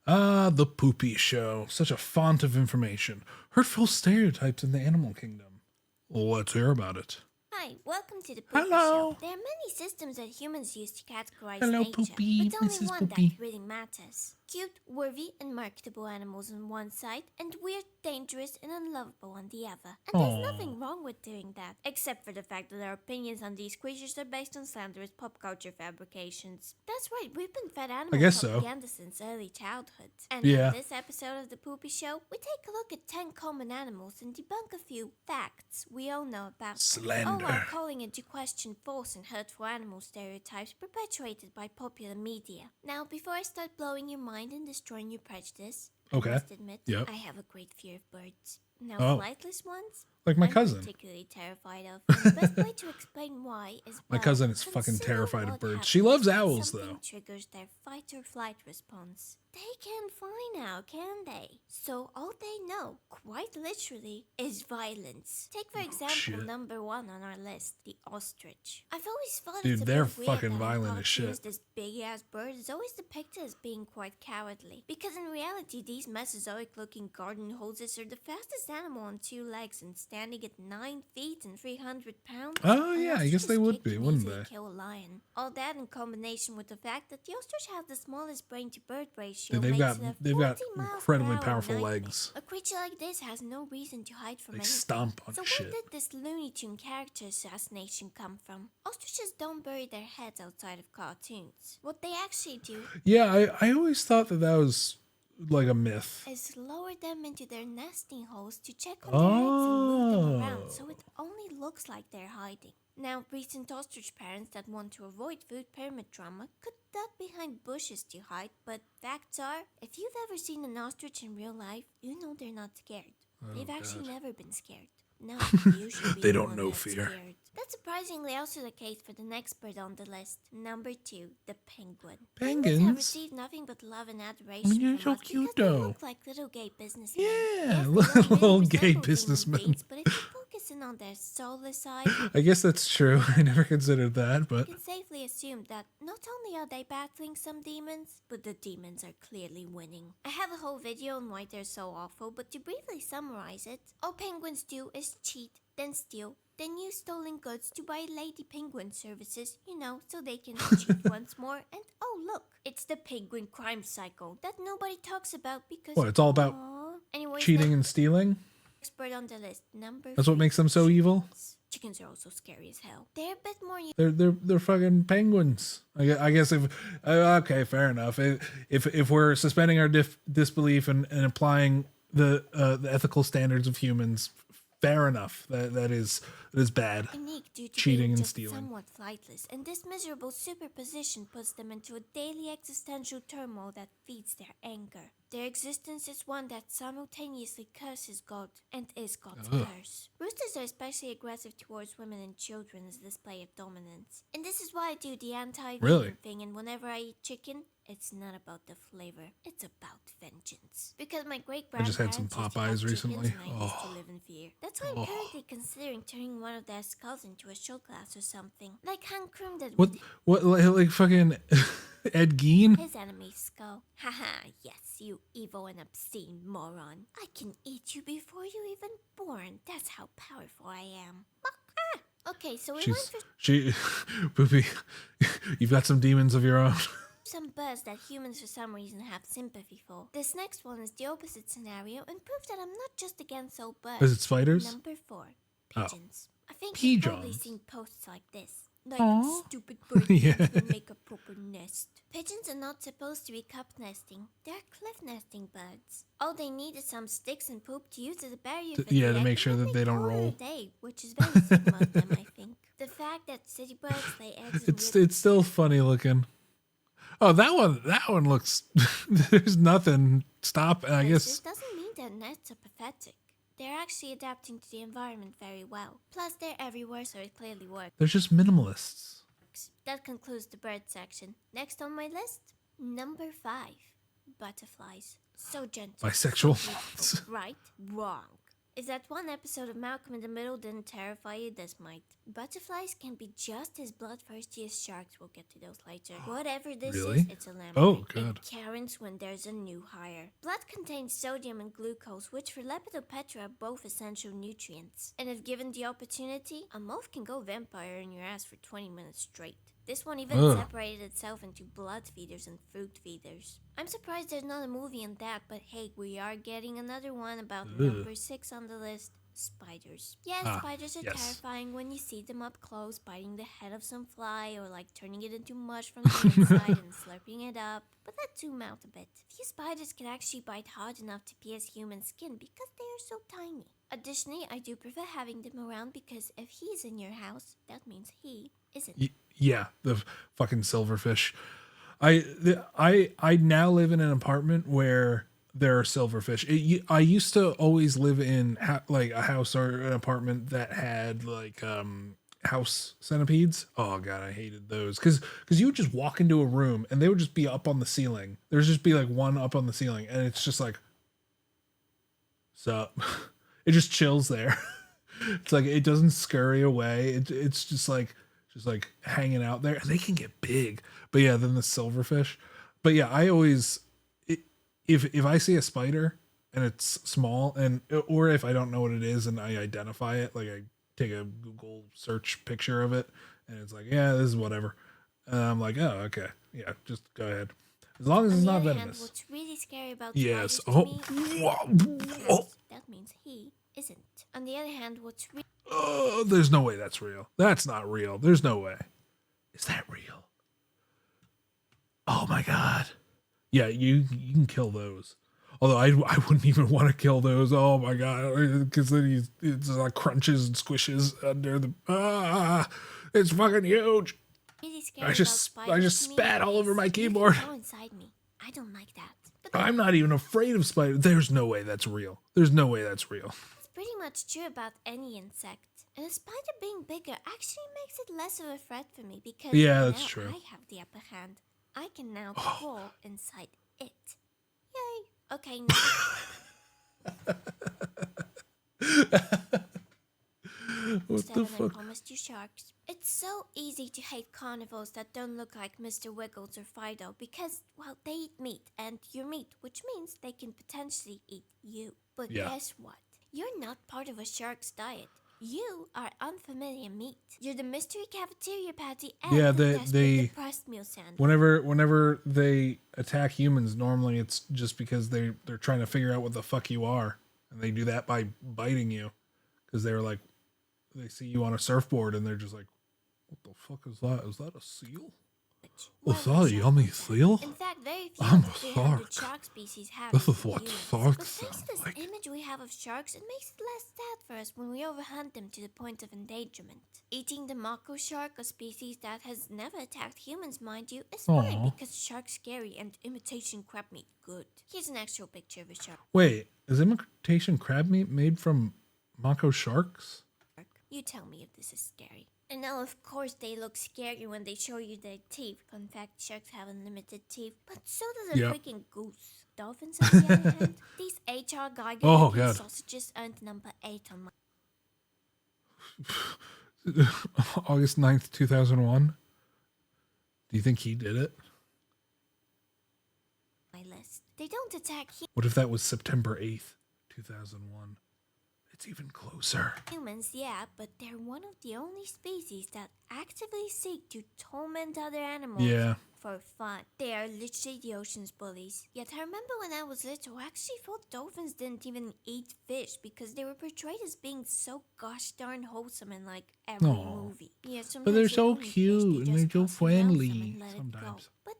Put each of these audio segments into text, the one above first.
Ah, the Poopie Show. Such a font of information. Hurtful stereotypes in the animal kingdom. Let's hear about it. Hi, welcome to the Poopie Hello. Show. There are many systems that humans use to categorize Hello, nature, Poopie, but only Mrs. one Poopie. that really matters. Cute, worthy, and marketable animals on one side, and weird, dangerous, and unlovable on the other. And there's nothing wrong with doing that, except for the fact that our opinions on these creatures are based on slanderous pop culture fabrications. That's right, we've been fed animal propaganda since early childhood. And in this episode of the Poopie Show, we take a look at 10 common animals and debunk a few facts we all know about them. All while calling into question false and hurtful animal stereotypes perpetuated by popular media. Now, before I start blowing your mind and destroying your prejudice, I must admit, I have a great fear of birds. Now, flightless ones, like my I'm cousin. particularly terrified of. And the best way to explain why is My cousin is fucking terrified of birds. She loves owls, though. Triggers their fight or flight response. They can fly now, can they? So all they know, quite literally, is violence. Take for example number 1 on our list, the ostrich. I've always thought it's a they're bit weird fucking that violent as shit. This big ass bird is always depicted as being quite cowardly, because in reality these Mesozoic-looking garden hoses are the fastest animal on 2 legs and standing at 9 feet and 300 pounds. Oh yeah, I guess they would be, wouldn't they? Kill a lion. All that in combination with the fact that the ostrich has the smallest brain-to-bird ratio. They've got incredibly powerful legs. A creature like this has no reason to hide from anything. Stomp on so shit. where did this Looney Tune character assassination come from? Ostriches don't bury their heads outside of cartoons. What they actually do, I always thought that was like a myth, is lower them into their nesting holes to check on their eggs and move them around, so it only looks like they're hiding. Now, recent ostrich parents that want to avoid food pyramid drama could duck behind bushes to hide, but facts are, if you've ever seen an ostrich in real life, you know they're not scared. They've actually never been scared. No, usually they don't know fear. Scared. That's surprisingly also the case for the next bird on the list. Number 2, the penguin. Penguins have received nothing but love and adoration you're from so us cute, because though. they look like little gay businessmen. Yeah, Yes, little gay businessmen. But if you focus in on their soulless side, I guess that's true. I never considered that, but you can safely assume that not only are they battling some demons, but the demons are clearly winning. I have a whole video on why they're so awful, but to briefly summarize it, all penguins do is cheat, then steal, then use stolen goods to buy lady penguin services, so they can cheat once more. And oh look, it's the penguin crime cycle that nobody talks about because it's all about cheating and stealing? Next bird on the list, number That's what makes them so evil? Chickens are also scary as hell. They're a bit more... They're fucking penguins. I guess if... okay, fair enough. If we're suspending our disbelief and applying the ethical standards of humans... Fair enough. That is bad. Unique due to cheating and just stealing. Somewhat flightless, and this miserable superposition puts them into a daily existential turmoil that feeds their anger. Their existence is one that simultaneously curses God and is God's curse. Roosters are especially aggressive towards women and children as a display of dominance. And this is why I do the anti-vegan thing, and whenever I eat chicken, it's not about the flavor, it's about vengeance. Because my great-grandparents I just had some Popeyes recently. I used to live in fear. That's why I'm currently considering turning one of their skulls into a show glass or something. Like hand cream that What like fucking Ed Gein? His enemy's skull. Haha, yes, you evil and obscene moron. I can eat you before you're even born. That's how powerful I am. Okay, so we went for... Poopie, you've got some demons of your own. Some birds that humans for some reason have sympathy for. This next one is the opposite scenario and proves that I'm not just against all birds. Is it spiders? Number 4, pigeons. I think Pigeons. you've probably seen posts like this. Like, stupid birds can make a proper nest. Pigeons are not supposed to be cup nesting. They're cliff nesting birds. All they need is some sticks and poop to use as a barrier for the egg, to make sure that they don't roll. Day, which is very Sigma of them, I think. The fact that city birds lay eggs in it's still funny looking. Oh, that one looks... There's nothing. Stop, I guess... This doesn't mean that nests are pathetic. They're actually adapting to the environment very well. Plus, they're everywhere, so it clearly works. They're just minimalists. That concludes the bird section. Next on my list, number 5, butterflies. So gentle. Bisexual. Right? Wrong. If that one episode of Malcolm in the Middle didn't terrify you, this might. Butterflies can be just as bloodthirsty as sharks. We'll get to those later. Whatever this Really? is, it's a lamprey. Oh, God. It carries when there's a new hire. Blood contains sodium and glucose, which for Lepidoptera are both essential nutrients. And if given the opportunity, a moth can go vampire in your ass for 20 minutes straight. This one even separated itself into blood feeders and fruit feeders. I'm surprised there's not a movie on that, but hey, we are getting another one about number 6 on the list. Spiders. Yeah, spiders are terrifying when you see them up close, biting the head of some fly or like turning it into mush from the inside and slurping it up. But let's zoom out a bit. Few spiders can actually bite hard enough to pierce human skin because they are so tiny. Additionally, I do prefer having them around because if he's in your house, that means he isn't. Yeah, the fucking silverfish. I now live in an apartment where there are silverfish. I used to always live in like a house or an apartment that had like house centipedes. Oh god, I hated those because you would just walk into a room and they would just be up on the ceiling. There's just be like one up on the ceiling and it's just like, sup. It just chills there. It's like it doesn't scurry away. It's just like hanging out there, and they can get big. But yeah, then the silverfish. But yeah, I always if I see a spider and it's small or if I don't know what it is and I identify it, like I take a Google search picture of it and it's like, yeah, this is whatever. And I'm like, oh, okay, yeah, just go ahead. As long as it's not venomous. What's really scary about yes. spiders to me, that means he isn't. On the other hand, what's really oh, there's no way that's real. That's not real. There's no way. Is that real? Oh my god. Yeah, you can kill those. Although I wouldn't even want to kill those. Oh my god, because then it's like crunches and squishes under the it's fucking huge. really scary I just spat all over my keyboard. Go inside me. I don't like that. But I'm not even afraid of spiders. There's no way that's real. There's no way that's real. it's pretty much true about any insect. And a spider being bigger actually makes it less of a threat for me because that's now true. I have the upper hand. I can now crawl inside it. Yay. Okay, now. What the fuck? I promised you sharks. It's so easy to hate carnivores that don't look like Mr. Wiggles or Fido because, well, they eat meat and you're meat, which means they can potentially eat you. But guess what? You're not part of a shark's diet. You are unfamiliar meat. You're the mystery cafeteria patty and the pressed meal sandwich. Whenever they attack humans, normally it's just because they're trying to figure out what the fuck you are, and they do that by biting you because they're like they see you on a surfboard and they're just like, what the fuck is that? Is that a seal? Was that a yummy seal? In fact, very few I'm of the a 300 shark. shark species have This is it. what But sharks thanks to sound this like. image we have of sharks, it makes it less sad for us when we overhunt them to the point of endangerment. Eating the mako shark, a species that has never attacked humans, mind you, is fine because shark's scary and imitation crab meat good. Here's an actual picture of a shark. Wait, is imitation crab meat made from mako sharks? You tell me if this is scary. And now, of course, they look scary when they show you their teeth. In fact, sharks have unlimited teeth, but so does a freaking goose. Dolphins, on the other hand, these HR Geiger sausages earned number 8 on my... August 9th, 2001? Do you think he did it? ...my list. They don't attack What if that was September 8th, 2001? It's even closer. humans, yeah, but they're one of the only species that actively seek to torment other animals for fun. They are literally the ocean's bullies. Yet I remember when I was little, I actually thought dolphins didn't even eat fish because they were portrayed as being so gosh darn wholesome in like every movie. Yeah, But they're they so don't eat fish, cute they and they're just so toss them down friendly and let it go. sometimes. But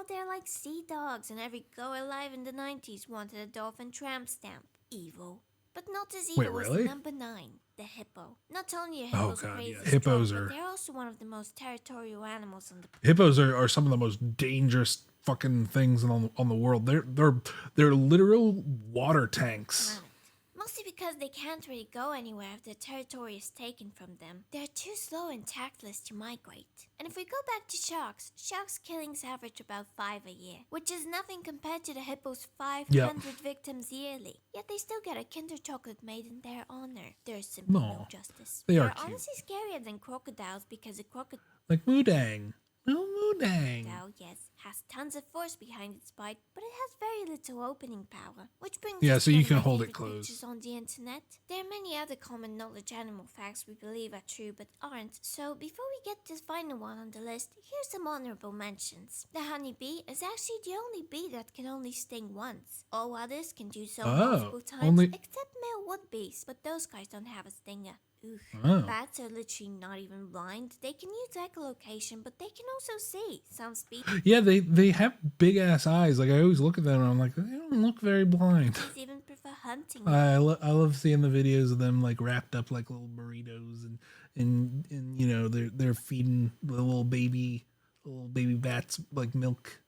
they're like sea dogs, and every girl alive in the 90s wanted a dolphin tramp stamp. Evil. But not as evil as number 9, the hippo. Not only are hippos crazy hippos strong, but they're also one of the most territorial animals on the planet. Hippos are some of the most dangerous fucking things on the world. They're literal water tanks. Mostly because they can't really go anywhere if their territory is taken from them. They're too slow and tactless to migrate. And if we go back to sharks killings average about 5 a year, which is nothing compared to the hippo's 500 victims yearly. Yet they still get a Kinder chocolate made in their honor. There's simply no justice. They are They're cute. honestly scarier than crocodiles because a crocodile, Like Moodang. Little Moodang. yes, has tons of force behind its bite, but it has very little opening power. Which brings Yeah, us so to you one of can my hold it favorite closed. pictures on the internet. There are many other common knowledge animal facts we believe are true but aren't. So before we get to the final one on the list, here's some honorable mentions. The honeybee is actually the only bee that can only sting once. All others can do so multiple times, except male wood-bees, but those guys don't have a stinger. Bats are literally not even blind. They can use echolocation, but they can also see. Some species Yeah, they have big ass eyes. Like I always look at them and I'm like, they don't look very blind. even prefer hunting. I love seeing the videos of them like wrapped up like little burritos and you know they're feeding the little baby bats like milk.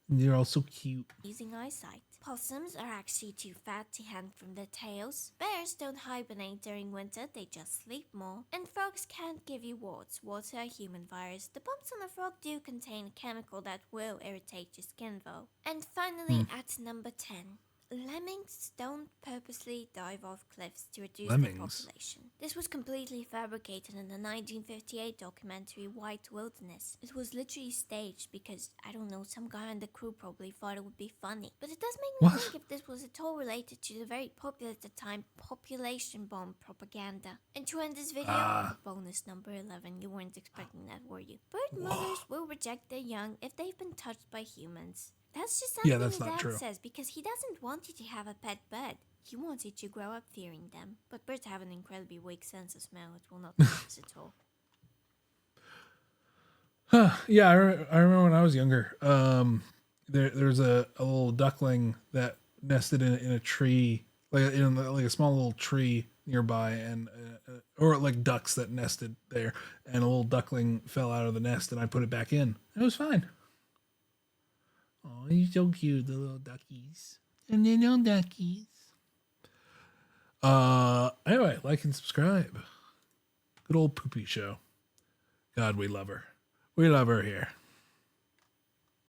And they're all so cute. Using eyesight. Possums are actually too fat to hang from their tails. Bears don't hibernate during winter, they just sleep more. And frogs can't give you warts. Warts are a human virus. The bumps on a frog do contain a chemical that will irritate your skin though. And finally, at number 10. Lemmings don't purposely dive off cliffs to reduce their population. This was completely fabricated in the 1958 documentary White Wilderness. It was literally staged because, I don't know, some guy on the crew probably thought it would be funny. But it does make me think if this was at all related to the very popular at the time population bomb propaganda. And to end this video, bonus number 11, you weren't expecting that, were you? Bird mothers will reject their young if they've been touched by humans. That's just something that's his not dad true. says because he doesn't want you to have a pet bird. He wants you to grow up fearing them. But birds have an incredibly weak sense of smell. It will not notice at all. Yeah, I remember when I was younger. There's a little duckling that nested in a tree, like a small little tree nearby, and or like ducks that nested there, and a little duckling fell out of the nest, and I put it back in. It was fine. Oh, he's so cute, the little duckies. And the little duckies. Anyway, like and subscribe. Good old Poopie Show. God, we love her. We love her here.